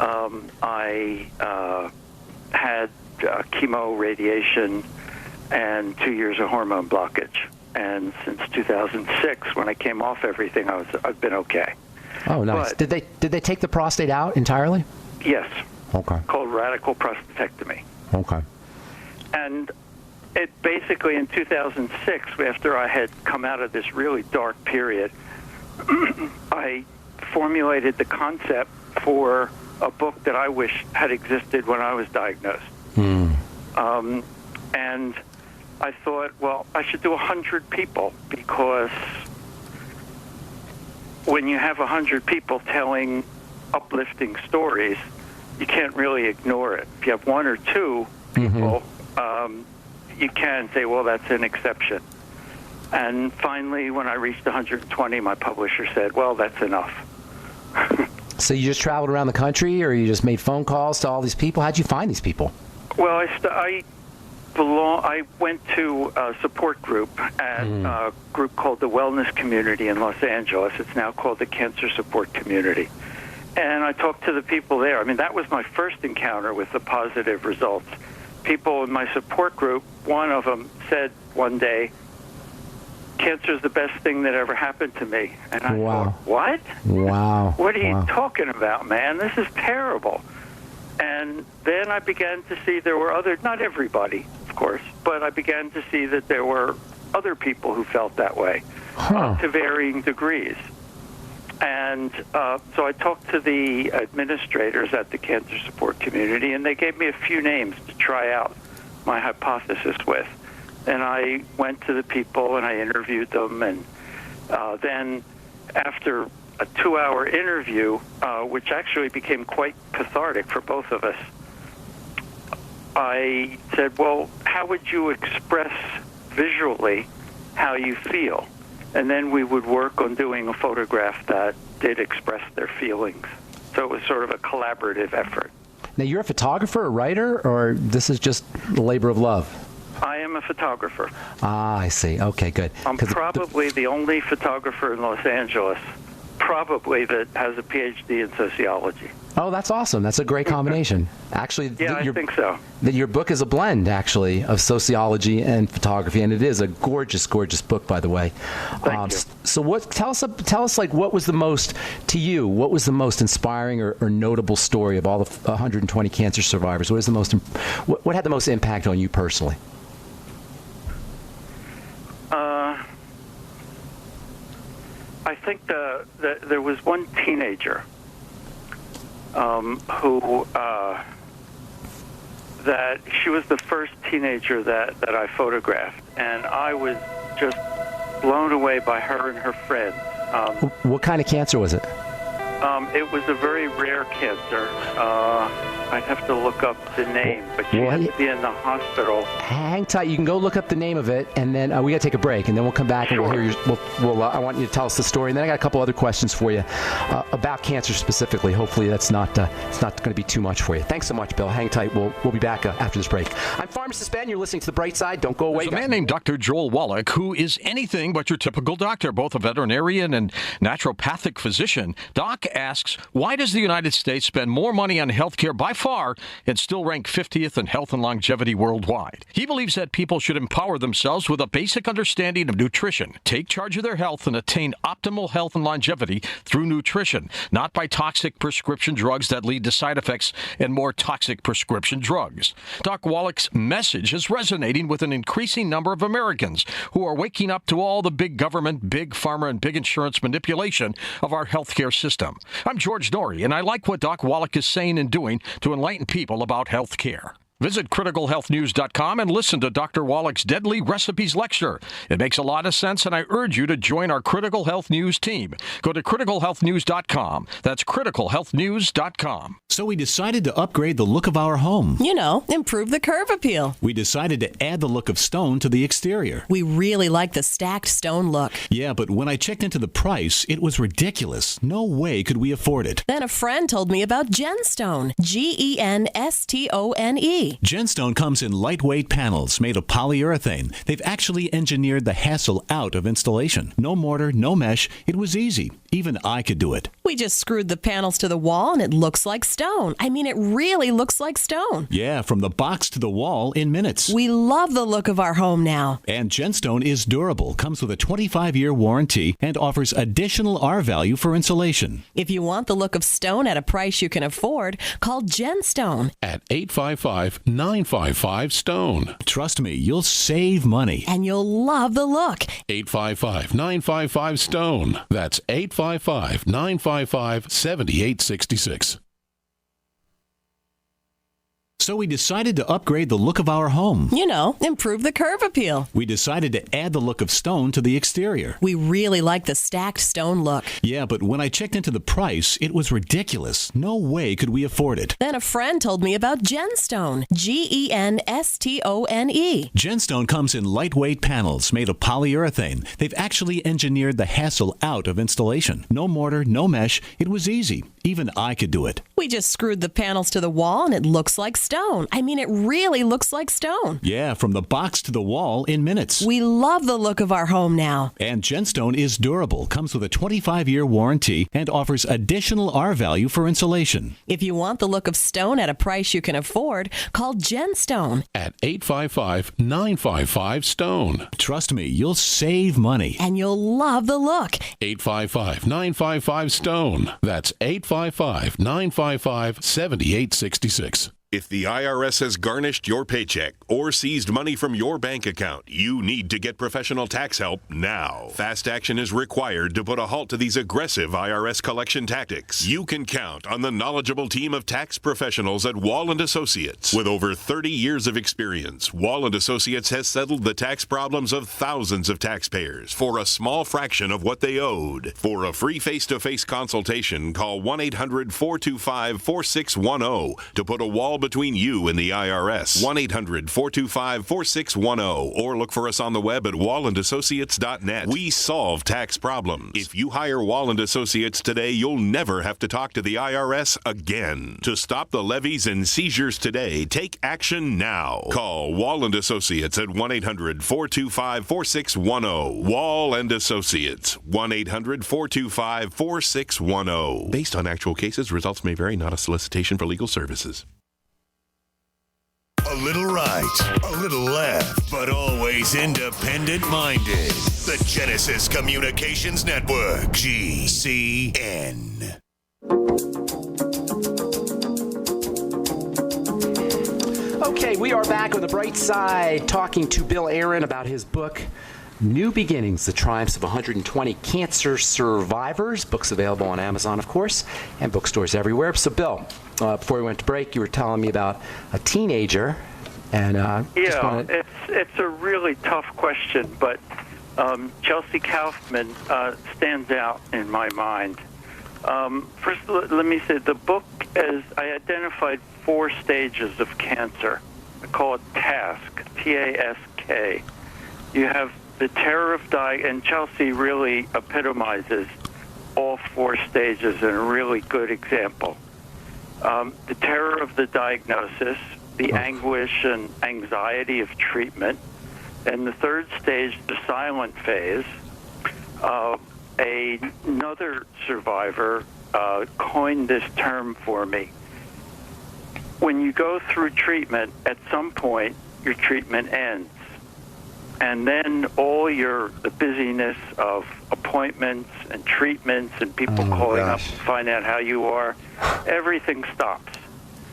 I had chemo, radiation, and 2 years of hormone blockage. And since 2006, when I came off everything, I've been okay. Oh, nice. But, did they take the prostate out entirely? Yes. Okay. Called radical prostatectomy. Okay. And it basically, in 2006, after I had come out of this really dark period, I formulated the concept for a book that I wish had existed when I was diagnosed. And I thought, well, I should do 100 people, because when you have 100 people telling uplifting stories, you can't really ignore it. If you have one or two people, you can say, well, that's an exception. And finally, when I reached 120, my publisher said, well, that's enough. So you just traveled around the country, or you just made phone calls to all these people? How'd you find these people? Well, I went to a support group at a group called the Wellness Community in Los Angeles. It's now called the Cancer Support Community. And I talked to the people there. I mean, that was my first encounter with the positive results. People in my support group, one of them said one day, cancer is the best thing that ever happened to me. And I thought, what? Wow. What are you talking about, man? This is terrible. And then I began to see there were other, not everybody, of course, but I began to see that there were other people who felt that way to varying degrees. And so I talked to the administrators at the Cancer Support Community, and they gave me a few names to try out my hypothesis with. And I went to the people and I interviewed them, and then after a 2-hour interview, which actually became quite cathartic for both of us, I said, well, how would you express visually how you feel? And then we would work on doing a photograph that did express their feelings. So it was sort of a collaborative effort. Now, you're a photographer, a writer, or this is just a labor of love? I am a photographer. Ah, I see. Okay, good. I'm probably the only photographer in Los Angeles, probably, that has a PhD in sociology. Oh, that's awesome. That's a great combination. Actually, yeah, I think so. Your book is a blend, actually, of sociology and photography, and it is a gorgeous, gorgeous book, by the way. Thank you. So, tell us, like, what was the most, to you, what was the most inspiring or notable story of all the 120 cancer survivors? What had the most impact on you personally? I think there was one teenager who that she was the first teenager that I photographed, and I was just blown away by her and her friends. What kind of cancer was it? It was a very rare cancer. I'd have to look up the name, but she had to be in the hospital. Hang tight. You can go look up the name of it, and then we got to take a break, and then we'll come back and we'll hear your. I want you to tell us the story, and then I got a couple other questions for you about cancer specifically. Hopefully, that's not it's not going to be too much for you. Thanks so much, Bill. Hang tight. We'll be back after this break. I'm Pharmacist Ben. You're listening to The Bright Side. Don't go away. There's a man named Dr. Joel Wallach who is anything but your typical doctor, both a veterinarian and naturopathic physician. Doc asks, why does the United States spend more money on health care by far and still rank 50th in health and longevity worldwide? He believes that people should empower themselves with a basic understanding of nutrition, take charge of their health, and attain optimal health and longevity through nutrition, not by toxic prescription drugs that lead to side effects and more toxic prescription drugs. Doc Wallach's message is resonating with an increasing number of Americans who are waking up to all the big government, big pharma, and big insurance manipulation of our healthcare system. I'm George Norrie, and I like what Doc Wallach is saying and doing to enlighten people about health care. Visit criticalhealthnews.com and listen to Dr. Wallach's Deadly Recipes lecture. It makes a lot of sense, and I urge you to join our Critical Health News team. Go to criticalhealthnews.com. That's criticalhealthnews.com. So we decided to upgrade the look of our home. You know, improve the curb appeal. We decided to add the look of stone to the exterior. We really like the stacked stone look. Yeah, but when I checked into the price, it was ridiculous. No way could we afford it. Then a friend told me about Genstone. Genstone. Genstone comes in lightweight panels made of polyurethane. They've actually engineered the hassle out of installation. No mortar, no mesh. It was easy. Even I could do it. We just screwed the panels to the wall and it looks like stone. I mean, it really looks like stone. Yeah, from the box to the wall in minutes. We love the look of our home now. And Genstone is durable, comes with a 25-year warranty, and offers additional R value for insulation. If you want the look of stone at a price you can afford, call Genstone at 855-955-STONE. Trust me, you'll save money. And you'll love the look. 855-955-STONE. That's 855-955-7866. So we decided to upgrade the look of our home. You know, improve the curb appeal. We decided to add the look of stone to the exterior. We really like the stacked stone look. Yeah, but when I checked into the price, it was ridiculous. No way could we afford it. Then a friend told me about Genstone. Genstone. Genstone comes in lightweight panels made of polyurethane. They've actually engineered the hassle out of installation. No mortar, no mesh. It was easy. Even I could do it. We just screwed the panels to the wall and it looks like stone. I mean, it really looks like stone. Yeah, from the box to the wall in minutes. We love the look of our home now. And Genstone is durable, comes with a 25-year warranty, and offers additional R value for insulation. If you want the look of stone at a price you can afford, call Genstone at 855-955-STONE. Trust me, you'll save money. And you'll love the look. 855-955-STONE. That's 855-955-7866. If the IRS has garnished your paycheck or seized money from your bank account, you need to get professional tax help now. Fast action is required to put a halt to these aggressive IRS collection tactics. You can count on the knowledgeable team of tax professionals at Wall & Associates. With over 30 years of experience, Wall & Associates has settled the tax problems of thousands of taxpayers for a small fraction of what they owed. For a free face-to-face consultation, call 1-800-425-4610 to put a wall between you and the IRS. 1-800-425-4610 or look for us on the web at wallandassociates.net. We solve tax problems. If you hire Wall & Associates today, you'll never have to talk to the IRS again. To stop the levies and seizures today, take action now. Call Wall & Associates at 1-800-425-4610. Wall & Associates. 1-800-425-4610. Based on actual cases, results may vary, not a solicitation for legal services. A little right, a little left, but always independent-minded. The Genesis Communications Network, GCN. Okay, we are back on the bright side talking to Bill Aaron about his book, New Beginnings, The Triumphs of 120 Cancer Survivors. Book's available on Amazon, of course, and bookstores everywhere. So, Bill, before we went to break, you were telling me about a teenager. And it's a really tough question, but Chelsea Kaufman stands out in my mind. First, let me say the book, as I identified 4 stages of cancer. I call it TASK, T-A-S-K. You have the terror of and Chelsea really epitomizes all 4 stages in a really good example. The terror of the diagnosis, the anguish and anxiety of treatment, and the 3rd stage, the silent phase. Another survivor coined this term for me. When you go through treatment, at some point, your treatment ends. And then all the busyness of appointments and treatments and people calling up to find out how you are, everything stops.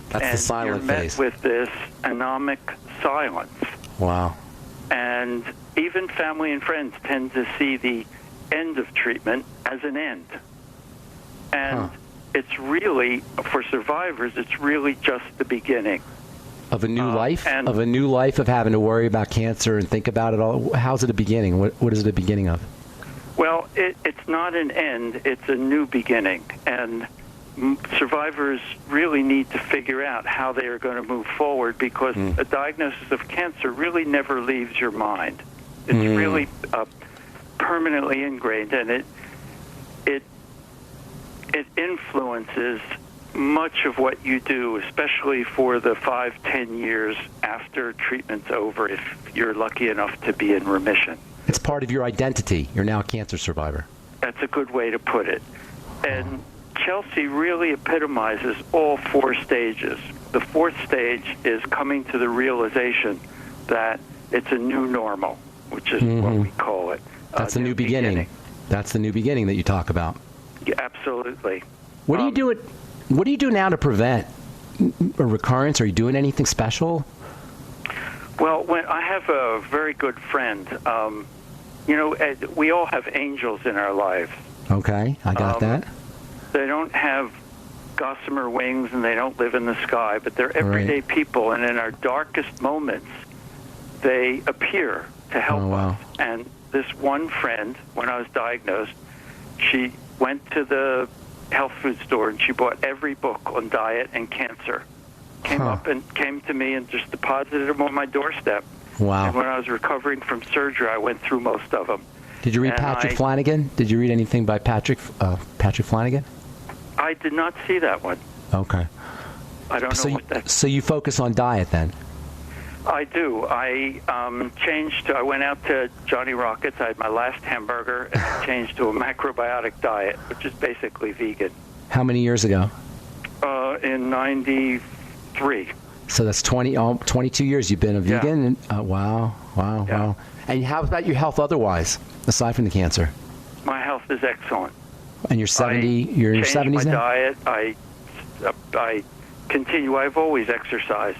That's the silent phase. You're met with this anomic silence. Wow. And even family and friends tend to see the end of treatment as an end. And it's really, for survivors, it's really just the beginning. Of a new life? Of a new life of having to worry about cancer and think about it all? How's it a beginning? What is it a beginning of? Well, it's not an end. It's a new beginning. And survivors really need to figure out how they are going to move forward because a diagnosis of cancer really never leaves your mind. It's really permanently ingrained, and it influences much of what you do, especially for the 5-10 years after treatment's over, if you're lucky enough to be in remission. It's part of your identity. You're now a cancer survivor. That's a good way to put it. And Chelsea really epitomizes all 4 stages. The 4th stage is coming to the realization that it's a new normal, which is what we call it. That's the new beginning. That's the new beginning that you talk about. Yeah, absolutely. What do you do? What do you do now to prevent a recurrence? Are you doing anything special? Well, when I have a very good friend. We all have angels in our lives. Okay, I got that. They don't have gossamer wings and they don't live in the sky, but they're everyday people, and in our darkest moments, they appear to help us. And this one friend, when I was diagnosed, she went to the health food store and she bought every book on diet and cancer. Came up and came to me and just deposited them on my doorstep. Wow. And when I was recovering from surgery, I went through most of them. Did you read Patrick Flanagan? Did you read anything by Patrick Flanagan? I did not see that one. Okay. I don't know what that. So you focus on diet then? I do. I changed. I went out to Johnny Rockets. I had my last hamburger, and I changed to a macrobiotic diet, which is basically vegan. How many years ago? In '93. So that's 22 years you've been a vegan? Yeah. Wow. And how about your health otherwise, aside from the cancer? My health is excellent. And you're 70. You're in your 70s my now? Diet. I continue. I've always exercised,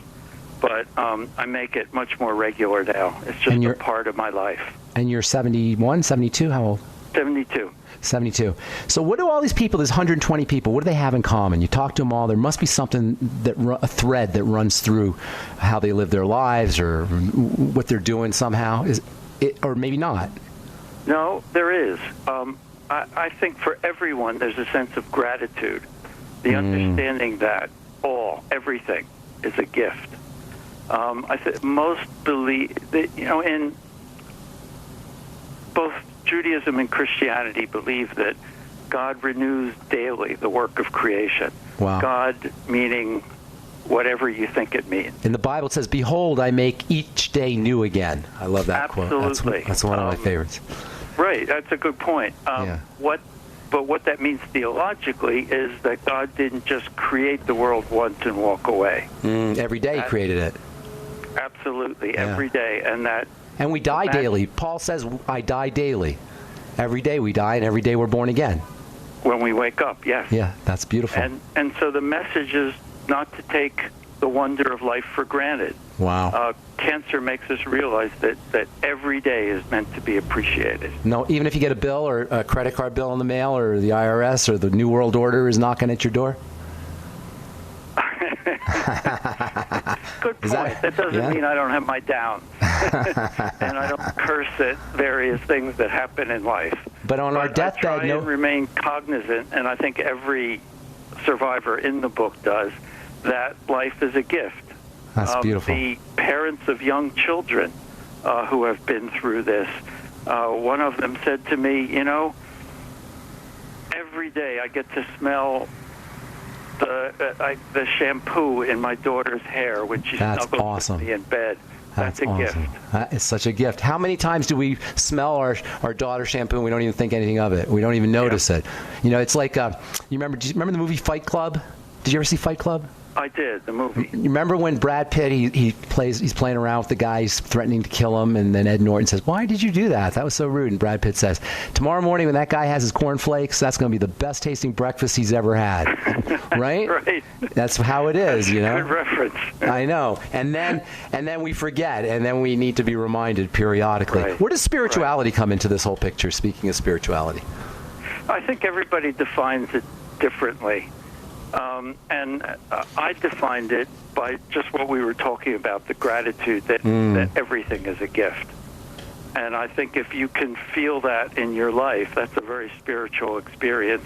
but I make it much more regular now. It's just a part of my life. And you're 71, 72? How old? 72. 72. So what do all these people, there's 120 people, what do they have in common? You talk to them all, there must be something, a thread that runs through how they live their lives or what they're doing somehow, or maybe not. No, there is. I think for everyone there's a sense of gratitude, the understanding that everything is a gift. I think most believe that, in both Judaism and Christianity believe that God renews daily the work of creation. Wow. God meaning whatever you think it means. In the Bible it says, "Behold, I make each day new again." I love that quote. Absolutely. That's one of my favorites. Right, that's a good point. What that means theologically is that God didn't just create the world once and walk away. Every day He created it. Absolutely, every day. And we die daily. Paul says, "I die daily." Every day we die, and every day we're born again. When we wake up, yes. Yeah, that's beautiful. And so the message is not to take the wonder of life for granted. Wow. Cancer makes us realize that every day is meant to be appreciated. No, even if you get a bill or a credit card bill in the mail, or the IRS or the New World Order is knocking at your door? Good point. That doesn't mean I don't have my downs. And I don't curse at various things that happen in life. But on our deathbed, I try and remain cognizant, and I think every survivor in the book does, that life is a gift. That's beautiful. The parents of young children who have been through this, one of them said to me, every day I get to smell the shampoo in my daughter's hair when she snuggles with me in bed. That's a gift. That is such a gift. How many times do we smell our daughter's shampoo and we don't even think anything of it? We don't even notice it. It's like, do you remember the movie Fight Club? Did you ever see Fight Club? I did, the movie. You remember when Brad Pitt, he's playing around with the guy, he's threatening to kill him, and then Ed Norton says, "Why did you do that? That was so rude." And Brad Pitt says, "Tomorrow morning when that guy has his cornflakes, that's going to be the best tasting breakfast he's ever had." Right? Right. That's how it is, Good reference. I know. And then we forget, and then we need to be reminded periodically. Right. Where does spirituality come into this whole picture, speaking of spirituality? I think everybody defines it differently. I defined it by just what we were talking about, the gratitude that everything is a gift. And I think if you can feel that in your life, that's a very spiritual experience,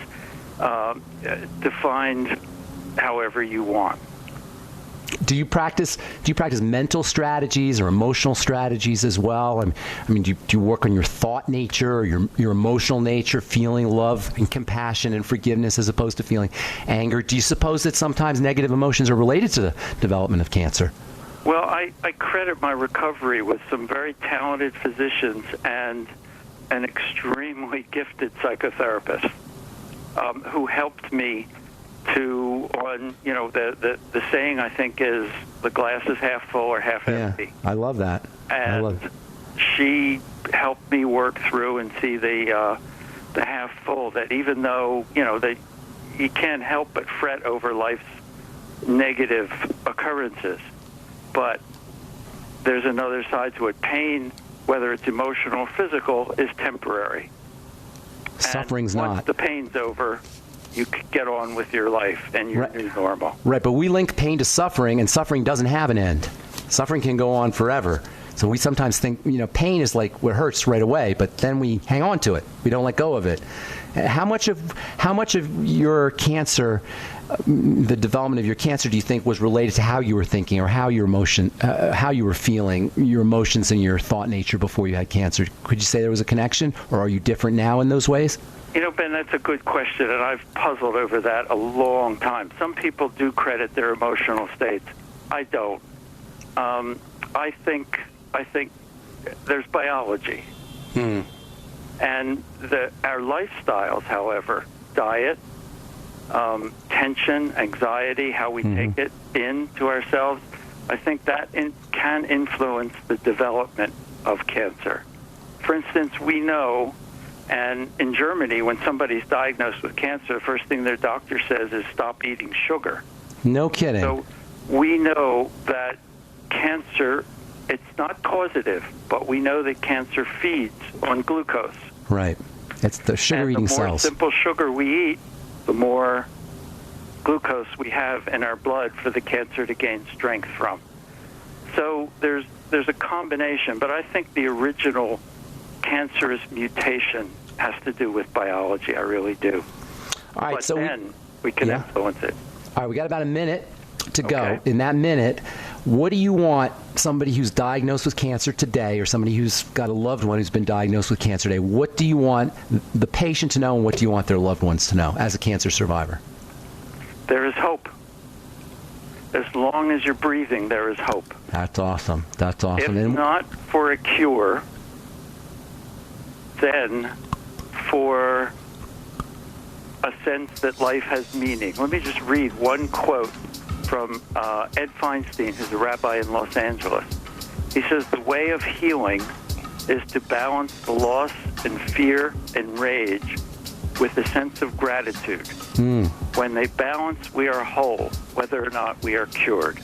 defined however you want. Do you practice mental strategies or emotional strategies as well? I mean, do you work on your thought nature or your emotional nature, feeling love and compassion and forgiveness as opposed to feeling anger? Do you suppose that sometimes negative emotions are related to the development of cancer? Well, I credit my recovery with some very talented physicians and an extremely gifted psychotherapist who helped me the saying I think is the glass is half full or half empty. I love that. And she helped me work through and see the half full, that even though that you can't help but fret over life's negative occurrences, but there's another side to it. Pain, whether it's emotional or physical, is temporary. Suffering's and once not. The pain's over. you could get on with your life and your new normal. Right, but we link pain to suffering, and suffering doesn't have an end. Suffering can go on forever. So we sometimes think, pain is like what hurts right away, but then we hang on to it. We don't let go of it. How much of your cancer, the development of your cancer, do you think was related to how you were thinking or how you were feeling, your emotions and your thought nature before you had cancer? Could you say there was a connection, or are you different now in those ways? Ben, that's a good question, and I've puzzled over that a long time. Some people do credit their emotional states. I don't. I think there's biology. And our lifestyles, however, diet, tension, anxiety, how we take it into ourselves, I think that can influence the development of cancer. For instance, we know, and in Germany, when somebody's diagnosed with cancer, the first thing their doctor says is stop eating sugar. No kidding. So we know that cancer, it's not causative, but we know that cancer feeds on glucose. Right. It's the sugar-eating cells. The more simple sugar we eat, the more glucose we have in our blood for the cancer to gain strength from. So there's a combination, but I think the original cancerous mutation has to do with biology. I really do. All right, but so then we can influence it. All right, we got about a minute to go. Okay. In that minute, what do you want somebody who's diagnosed with cancer today, or somebody who's got a loved one who's been diagnosed with cancer today, what do you want the patient to know, and what do you want their loved ones to know as a cancer survivor? There is hope. As long as you're breathing, there is hope. That's awesome. That's awesome. If not for a cure, then for a sense that life has meaning. Let me just read one quote from Ed Feinstein, who's a rabbi in Los Angeles. He says, the way of healing is to balance the loss and fear and rage with a sense of gratitude. When they balance, we are whole, whether or not we are cured.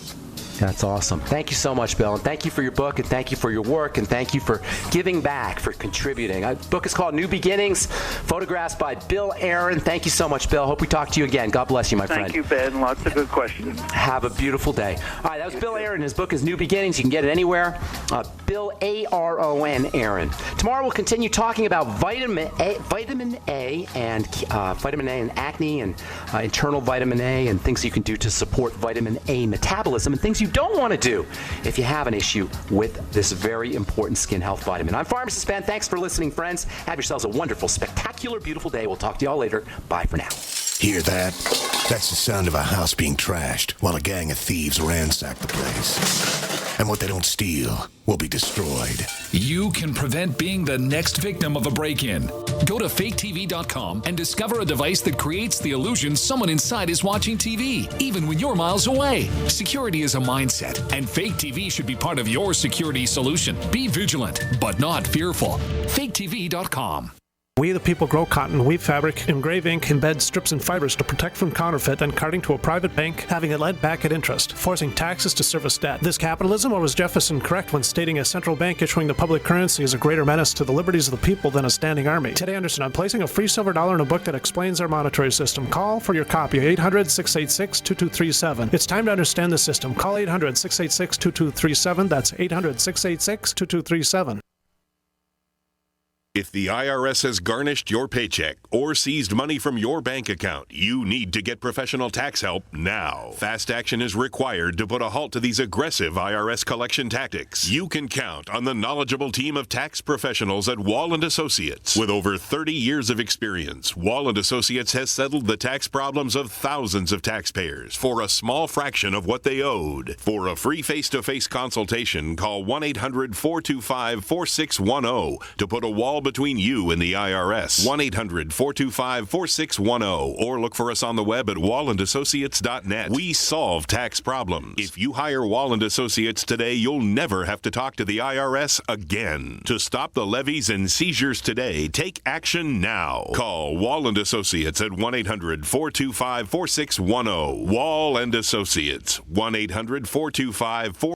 That's awesome. Thank you so much, Bill. And thank you for your book, and thank you for your work, and thank you for giving back, for contributing. The book is called New Beginnings, photographs by Bill Aaron. Thank you so much, Bill. Hope we talk to you again. God bless you, my friend. Thank you, Ben. Lots of good questions. Have a beautiful day. All right, that was Bill Aaron. His book is New Beginnings. You can get it anywhere. Bill, A-R-O-N, Aaron. Tomorrow we'll continue talking about vitamin A and acne, and internal vitamin A, and things you can do to support vitamin A metabolism, and things you don't want to do if you have an issue with this very important skin health vitamin. I'm Pharmacist Ben. Thanks for listening, friends. Have yourselves a wonderful, spectacular, beautiful day. We'll talk to y'all later. Bye for now. Hear that? That's the sound of a house being trashed while a gang of thieves ransack the place. And what they don't steal will be destroyed. You can prevent being the next victim of a break-in. Go to faketv.com and discover a device that creates the illusion someone inside is watching TV, even when you're miles away. Security is a mindset, and Fake TV should be part of your security solution. Be vigilant, but not fearful. faketv.com. We the people grow cotton, weave fabric, engrave ink, embed strips and fibers to protect from counterfeit, then carting to a private bank, having it lent back at interest, forcing taxes to service debt. This capitalism, or was Jefferson correct when stating a central bank issuing the public currency is a greater menace to the liberties of the people than a standing army? Today, Anderson, I'm placing a free silver dollar in a book that explains our monetary system. Call for your copy, 800-686-2237. It's time to understand the system. Call 800-686-2237. That's 800-686-2237. If the IRS has garnished your paycheck or seized money from your bank account, you need to get professional tax help now. Fast action is required to put a halt to these aggressive IRS collection tactics. You can count on the knowledgeable team of tax professionals at Wall & Associates. With over 30 years of experience, Wall & Associates has settled the tax problems of thousands of taxpayers for a small fraction of what they owed. For a free face-to-face consultation, call 1-800-425-4610 to put a wall between you and the IRS. 1-800-425-4610, or look for us on the web at wallandassociates.net. We solve tax problems. If you hire Wall & Associates today, you'll never have to talk to the IRS again. To stop the levies and seizures today, take action now. Call Wall & Associates at 1-800-425-4610. Wall & Associates, 1-800-425-4610.